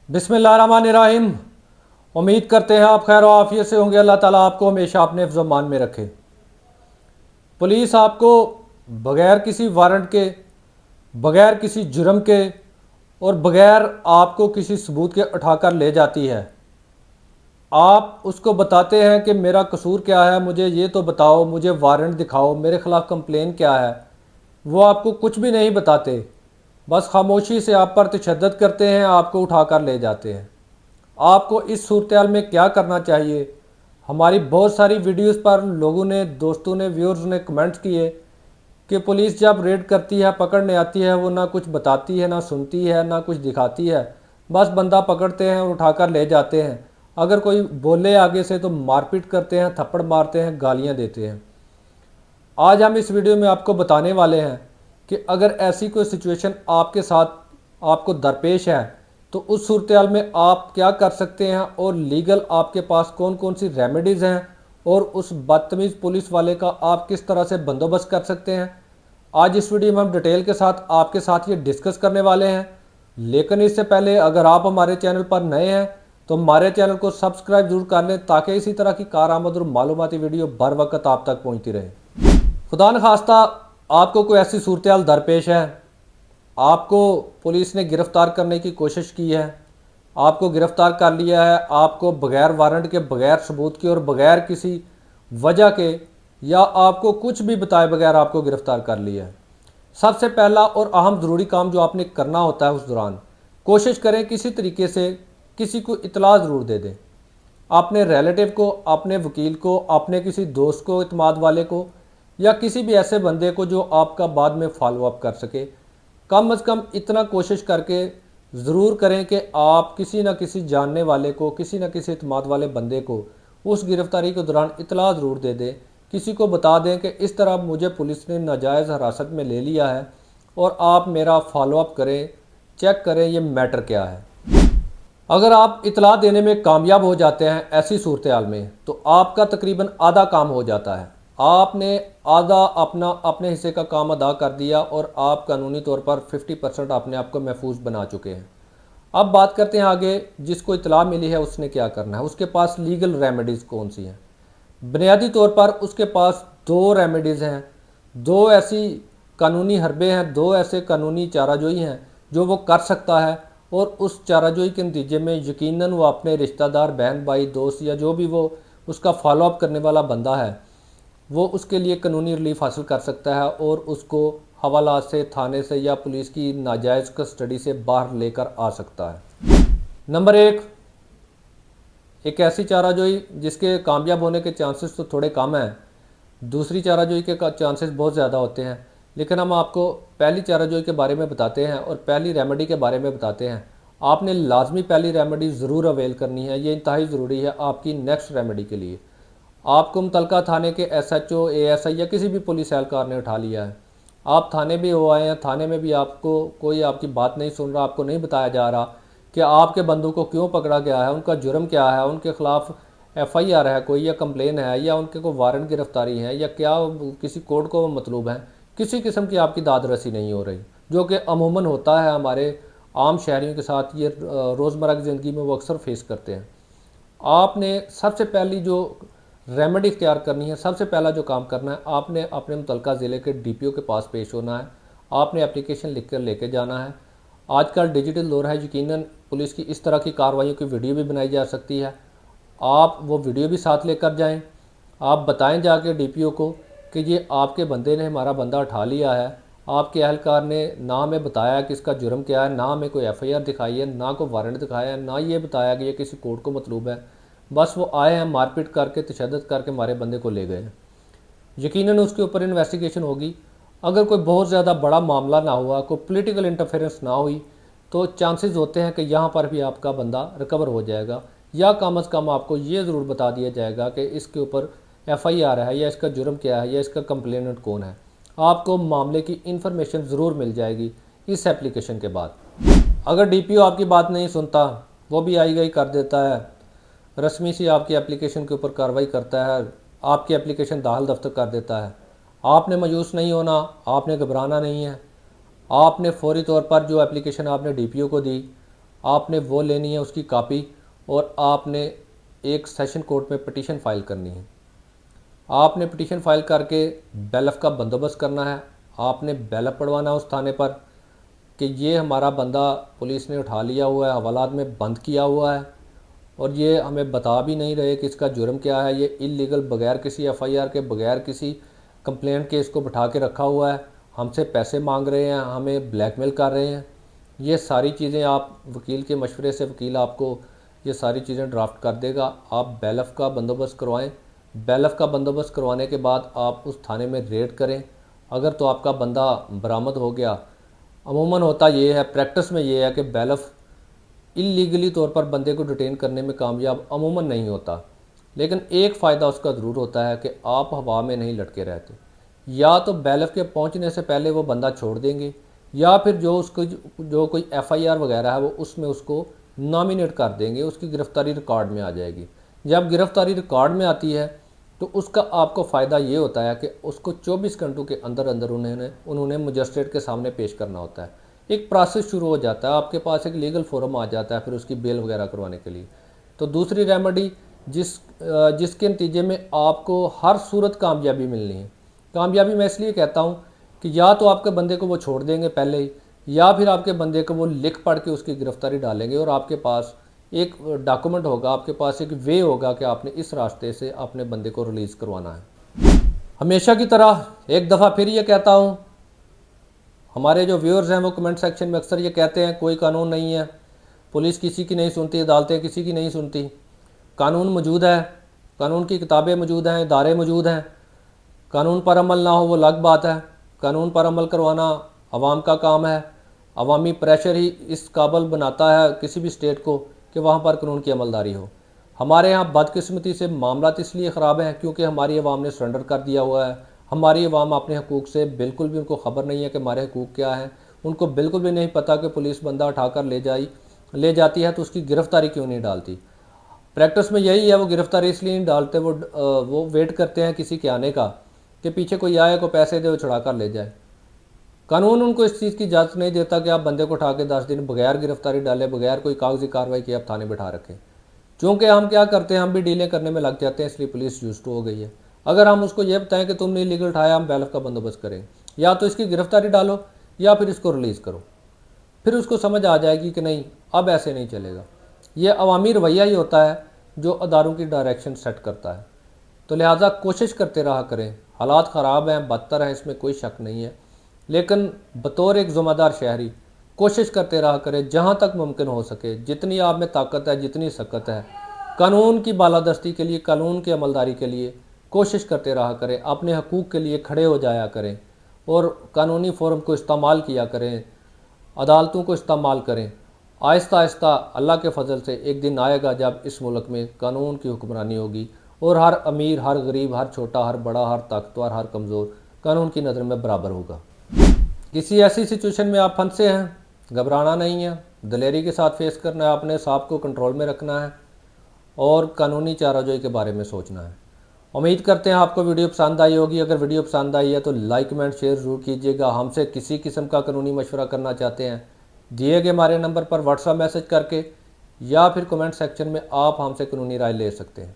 बिस्मिल्लाहिर्रहमानिर्रहीम। उम्मीद करते हैं आप खैर आफियत से होंगे। अल्लाह ताला आपको हमेशा अपने हिफ्ज़ मान में रखे। पुलिस आपको बग़ैर किसी वारंट के, बग़ैर किसी जुर्म के और बग़ैर आपको किसी सबूत के उठाकर ले जाती है। आप उसको बताते हैं कि मेरा कसूर क्या है, मुझे ये तो बताओ, मुझे वारंट दिखाओ, मेरे ख़िलाफ़ कंप्लेन क्या है। वो आपको कुछ भी नहीं बताते, बस खामोशी से आप पर तशद्दुद करते हैं, आपको उठाकर ले जाते हैं। आपको इस सूरत में क्या करना चाहिए? हमारी बहुत सारी वीडियोस पर लोगों ने, दोस्तों ने, व्यूअर्स ने कमेंट्स किए कि पुलिस जब रेड करती है, पकड़ने आती है, वो ना कुछ बताती है, ना सुनती है, ना कुछ दिखाती है, बस बंदा पकड़ते हैं और उठाकर ले जाते हैं। अगर कोई बोले आगे से तो मारपीट करते हैं, थप्पड़ मारते हैं, गालियां देते हैं। आज हम इस वीडियो में आपको बताने वाले हैं कि अगर ऐसी कोई सिचुएशन आपके साथ आपको दरपेश है तो उस सूरत में आप क्या कर सकते हैं और लीगल आपके पास कौन कौन सी रेमेडीज़ हैं और उस बदतमीज़ पुलिस वाले का आप किस तरह से बंदोबस्त कर सकते हैं। आज इस वीडियो में हम डिटेल के साथ आपके साथ ये डिस्कस करने वाले हैं। लेकिन इससे पहले अगर आप हमारे चैनल पर नए हैं तो हमारे चैनल को सब्सक्राइब जरूर कर लें ताकि इसी तरह की कारआमद और मालूमाती वीडियो बर वक्त आप तक पहुँचती रहे। खुदा न खास्ता आपको कोई ऐसी सूरत हाल दरपेश है, आपको पुलिस ने गिरफ़्तार करने की कोशिश की है, आपको गिरफ़्तार कर लिया है, आपको बग़ैर वारंट के, बग़ैर सबूत के और बग़ैर किसी वजह के या आपको कुछ भी बताए बगैर आपको गिरफ़्तार कर लिया है। सबसे पहला और अहम ज़रूरी काम जो आपने करना होता है, उस दौरान कोशिश करें किसी तरीके से किसी को इतला ज़रूर दे दें। अपने रिलेटिव को, अपने वकील को, अपने किसी दोस्त को, इत्मीनान वाले को, या किसी भी ऐसे बंदे को जो आपका बाद में फॉलो अप कर सके। कम से कम इतना कोशिश करके ज़रूर करें कि आप किसी न किसी जानने वाले को, किसी न किसी इत्मीनान वाले बंदे को उस गिरफ़्तारी के दौरान इतला ज़रूर दे दें। किसी को बता दें कि इस तरह मुझे पुलिस ने नाजायज़ हिरासत में ले लिया है और आप मेरा फॉलो अप करें, चेक करें ये मैटर क्या है। अगर आप इतला देने में कामयाब हो जाते हैं ऐसी सूरत हाल में तो आपका तकरीबन आधा काम हो जाता है। आपने आधा अपने हिस्से का काम अदा कर दिया और आप कानूनी तौर पर 50% अपने आप को महफूज बना चुके हैं। अब बात करते हैं आगे, जिसको इतला मिली है उसने क्या करना है, उसके पास लीगल रेमेडीज़ कौन सी हैं। बुनियादी तौर पर उसके पास दो रेमेडीज़ हैं, दो ऐसी कानूनी हरबे हैं, दो ऐसे कानूनी चाराजोई हैं जो वो कर सकता है। और उस चाराजोई के नतीजे में यकीनन वो अपने रिश्तेदार, बहन भाई, दोस्त या जो भी वो उसका फॉलो अप करने वाला बंदा है, वो उसके लिए कानूनी रिलीफ हासिल कर सकता है और उसको हवालात से, थाने से या पुलिस की नाजायज़ कस्टडी से बाहर लेकर आ सकता है। नंबर एक ऐसी चाराजोई जिसके कामयाब होने के चांसेस तो थोड़े कम हैं, दूसरी चाराजोई के चांसेस बहुत ज़्यादा होते हैं। लेकिन हम आपको पहली चाराजोई के बारे में बताते हैं और पहली रेमेडी के बारे में बताते हैं। आपने लाजमी पहली रेमेडी ज़रूर अवेल करनी है, ये इंतहाई ज़रूरी है आपकी नेक्स्ट रेमेडी के लिए। आपको मुतलका थाने के SHO, ASI या किसी भी पुलिस एहलकार ने उठा लिया है, आप थाने भी हो आए हैं, थाने में भी आपको कोई आपकी बात नहीं सुन रहा, आपको नहीं बताया जा रहा कि आपके बंदों को क्यों पकड़ा गया है, उनका जुर्म क्या है, उनके खिलाफ FIR है कोई या कंप्लेन है या उनके को वारंट गिरफ्तारी है या क्या किसी कोर्ट को मतलूब है। किसी किस्म की आपकी दाद रसी नहीं हो रही, जो कि अमूमन होता है हमारे आम शहरियों के साथ। ये रोज़मर्रा की ज़िंदगी में वो अक्सर फेस करते हैं। आपने सबसे पहली जो रेमेडी इख्तियार करनी है, सबसे पहला जो काम करना है, आपने अपने मुतलका ज़िले के DPO के पास पेश होना है। आपने एप्लीकेशन लिख कर लेके जाना है। आजकल डिजिटल दौर है, यकीनन पुलिस की इस तरह की कार्रवाइयों की वीडियो भी बनाई जा सकती है। आप वो वीडियो भी साथ लेकर जाएं। आप बताएं जाके DPO को कि ये आपके बंदे ने हमारा बंदा उठा लिया है, आपके अहलकार ने ना हमें बताया कि इसका जुर्म क्या है, ना हमें कोई FIR दिखाई है, ना कोई वारंट दिखाया है, ना ये बताया कि ये किसी कोर्ट को मतलूब है, बस वो आए हैं, मारपीट करके, तशद्दुद करके हमारे बंदे को ले गए। यकीनन उसके ऊपर इन्वेस्टिगेशन होगी। अगर कोई बहुत ज़्यादा बड़ा मामला ना हुआ, कोई पॉलिटिकल इंटरफेरेंस ना हुई, तो चांसेस होते हैं कि यहाँ पर भी आपका बंदा रिकवर हो जाएगा, या कम अज़ कम आपको ये ज़रूर बता दिया जाएगा कि इसके ऊपर FIR है या इसका जुर्म क्या है या इसका कंप्लेनेंट कौन है। आपको मामले की इन्फॉर्मेशन ज़रूर मिल जाएगी इस एप्लीकेशन के बाद। अगर DPO आपकी बात नहीं सुनता, वो भी आई गई कर देता है, रस्मी सी आपकी एप्लीकेशन के ऊपर कार्रवाई करता है, आपकी एप्लीकेशन दाखिल दफ्तर कर देता है, आपने मायूस नहीं होना, आपने घबराना नहीं है। आपने फौरी तौर पर जो एप्लीकेशन आपने DPO को दी, आपने वो लेनी है उसकी कापी, और आपने एक सेशन कोर्ट में पिटीशन फाइल करनी है। आपने पिटीशन फाइल करके बैलफ का बंदोबस्त करना है। आपने बैलफ पढ़वाना उस थाने पर कि ये हमारा बंदा पुलिस ने उठा लिया हुआ है, हवालात में बंद किया हुआ है, और ये हमें बता भी नहीं रहे कि इसका जुर्म क्या है। ये इलीगल बगैर किसी एफआईआर के, बगैर किसी कंप्लेंट के इसको बिठा के रखा हुआ है, हमसे पैसे मांग रहे हैं, हमें ब्लैकमेल कर रहे हैं। ये सारी चीज़ें आप वकील के मशवरे से, वकील आपको ये सारी चीज़ें ड्राफ्ट कर देगा। आप बैलफ का बंदोबस्त करवाएं। बैलफ का बंदोबस्त करवाने के बाद आप उस थाने में रेड करें। अगर तो आपका बंदा बरामद हो गया, अमूमन होता ये है, प्रैक्टिस में ये है कि बैलफ इलीगली तौर पर बंदे को डिटेन करने में कामयाब अमूमन नहीं होता, लेकिन एक फ़ायदा उसका ज़रूर होता है कि आप हवा में नहीं लटके रहते। या तो बैलफ के पहुंचने से पहले वो बंदा छोड़ देंगे, या फिर जो कोई एफआईआर वगैरह है वो उसमें उसको नॉमिनेट कर देंगे, उसकी गिरफ्तारी रिकॉर्ड में आ जाएगी। जब गिरफ्तारी रिकॉर्ड में आती है तो उसका आपको फ़ायदा ये होता है कि उसको 24 घंटों के अंदर अंदर उन्होंने मजिस्ट्रेट के सामने पेश करना होता है। एक प्रोसेस शुरू हो जाता है, आपके पास एक लीगल फोरम आ जाता है फिर उसकी बेल वगैरह करवाने के लिए। तो दूसरी रेमेडी जिसके नतीजे में आपको हर सूरत कामयाबी मिलनी है। कामयाबी मैं इसलिए कहता हूँ कि या तो आपके बंदे को वो छोड़ देंगे पहले ही, या फिर आपके बंदे को वो लिख पढ़ के उसकी गिरफ्तारी डालेंगे, और आपके पास एक डॉक्यूमेंट होगा, आपके पास एक वे होगा कि आपने इस रास्ते से अपने बंदे को रिलीज़ करवाना है। हमेशा की तरह एक दफ़ा फिर ये कहता हूँ, हमारे जो व्यूअर्स हैं वो कमेंट सेक्शन में अक्सर ये कहते हैं कोई कानून नहीं है, पुलिस किसी की नहीं सुनती, अदालतें किसी की नहीं सुनती। कानून मौजूद है, कानून की किताबें मौजूद हैं, इदारे मौजूद हैं। कानून पर अमल ना हो वो अलग बात है, कानून पर अमल करवाना अवाम का काम है। अवामी प्रेशर ही इस काबिल बनाता है किसी भी स्टेट को कि वहाँ पर कानून की अमलदारी हो। हमारे यहाँ बदकिस्मती से मामला इसलिए ख़राब हैं क्योंकि हमारी अवाम ने सरेंडर कर दिया हुआ है। हमारी अवाम अपने हकूक़ से बिल्कुल भी, उनको ख़बर नहीं है कि हमारे हकूक़ क्या हैं। उनको बिल्कुल भी नहीं पता कि पुलिस बंदा उठाकर ले जाती है तो उसकी गिरफ़्तारी क्यों नहीं डालती। प्रैक्टिस में यही है, वो गिरफ़्तारी इसलिए नहीं डालते, वो वेट करते हैं किसी के आने का कि पीछे कोई आए, को पैसे दे, वो छुड़ा कर ले जाए। कानून उनको इस चीज़ की इजाज़त नहीं देता कि आप बंदे को उठा के 10 दिन बगैर गिरफ्तारी डाले, बगैर कोई कागजी कार्रवाई किए आप थाने बिठा रखें। चूँकि हम क्या करते हैं, हम भी डीलें करने में लग जाते हैं, इसलिए पुलिस यूज्ड टू हो गई है। अगर हम उसको ये बताएं कि तुमने इलीगल उठाया, हम बैलफ का बंदोबस्त करें, या तो इसकी गिरफ्तारी डालो या फिर इसको रिलीज़ करो, फिर उसको समझ आ जाएगी कि नहीं अब ऐसे नहीं चलेगा। ये अवामी रवैया ही होता है जो अदारों की डायरेक्शन सेट करता है। तो लिहाजा कोशिश करते रहा करें। हालात ख़राब हैं, बदतर हैं, इसमें कोई शक नहीं है, लेकिन बतौर एक ज़िम्मेदार शहरी कोशिश करते रहा करें जहाँ तक मुमकिन हो सके, जितनी आप में ताकत है, जितनी सकत है, कानून की बालादस्ती के लिए, कानून की अमलदारी के लिए कोशिश करते रहा करें। अपने हकूक़ के लिए खड़े हो जाया करें और कानूनी फोरम को इस्तेमाल किया करें, अदालतों को इस्तेमाल करें। आहिस्ता आहिस्ता अल्लाह के फजल से एक दिन आएगा जब इस मुल्क में कानून की हुक्मरानी होगी और हर अमीर, हर गरीब, हर छोटा, हर बड़ा, हर ताकतवर, हर कमज़ोर कानून की नज़र में बराबर होगा। किसी ऐसी सिचुएशन में आप फंसे हैं, घबराना नहीं है, दलेरी के साथ फेस करना है, अपने सांप को कंट्रोल में रखना है और कानूनी चाराजोई के बारे में सोचना है। उम्मीद करते हैं आपको वीडियो पसंद आई होगी। अगर वीडियो पसंद आई है तो लाइक, कमेंट, शेयर ज़रूर कीजिएगा। हमसे किसी किस्म का कानूनी मशवरा करना चाहते हैं, दिए गए हमारे नंबर पर व्हाट्सएप मैसेज करके या फिर कमेंट सेक्शन में आप हमसे कानूनी राय ले सकते हैं।